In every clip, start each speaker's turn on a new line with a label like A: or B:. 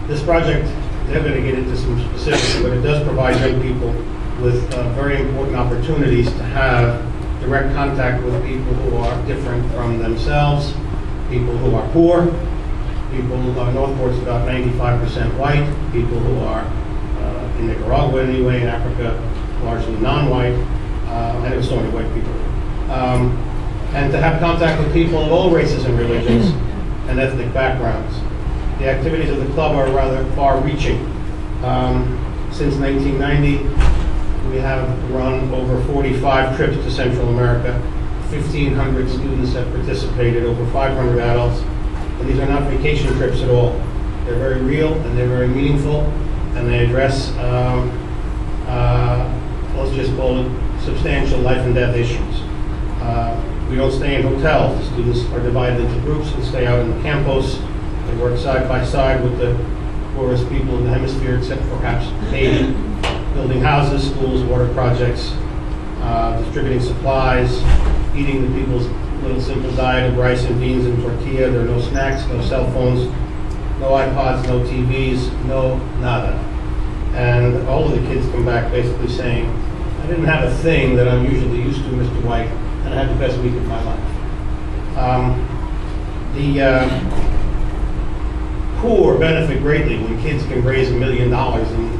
A: This project, they're going to get into some specifics, but it does provide young people with very important opportunities to have direct contact with people who are different from themselves, people who are poor, people who are Northport's about 95% white, people who are in Nicaragua anyway, in Africa, largely non-white, and it was only white people. And to have contact with people of all races and religions and ethnic backgrounds. The activities of the club are rather far-reaching. Since 1990, we have run over 45 trips to Central America. 1,500 students have participated, over 500 adults. And these are not vacation trips at all. They're very real and they're very meaningful, and they address, let's just call it, substantial life and death issues. We don't stay in hotels. The students are divided into groups and stay out in the campus. They work side by side with the poorest people in the hemisphere, except for perhaps Haiti, building houses, schools, water projects, distributing supplies, eating the people's little simple diet of rice and beans and tortilla. There are no snacks, no cell phones, no iPods, no TVs, no nada. And all of the kids come back basically saying, I didn't have a thing that I'm usually used to, Mr. White, and I had the best week of my life. The poor benefit greatly when kids can raise $1 million and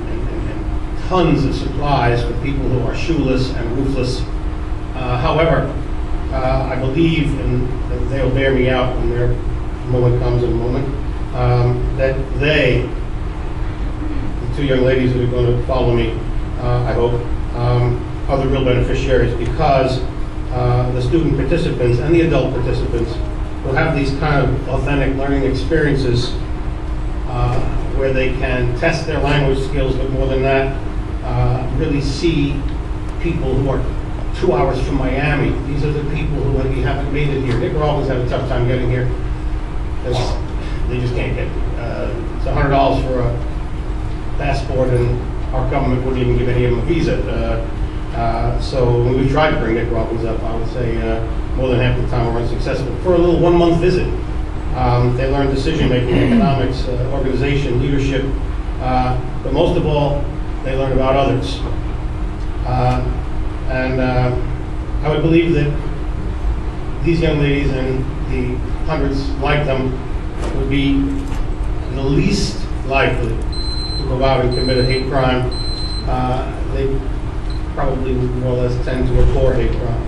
A: tons of supplies for people who are shoeless and roofless. However, I believe, and they'll bear me out when their moment comes in a moment, that they, the two young ladies that are going to follow me, I hope, are the real beneficiaries, because the student participants and the adult participants will have these kind of authentic learning experiences where they can test their language skills, but more than that, really see people who are 2 hours from Miami. These are the people who haven't made it here. Nicaraguans have a tough time getting here. They just can't get it. It's $100 for a passport, and our government wouldn't even give any of them a visa. So when we tried to bring Nicaraguans up, I would say more than half the time we're unsuccessful. For a little 1-month visit, they learn decision-making, economics, organization, leadership, but most of all, they learn about others. And I would believe that these young ladies and the hundreds like them would be the least likely to go out and commit a hate crime. They probably would more or less tend to abhor hate crime.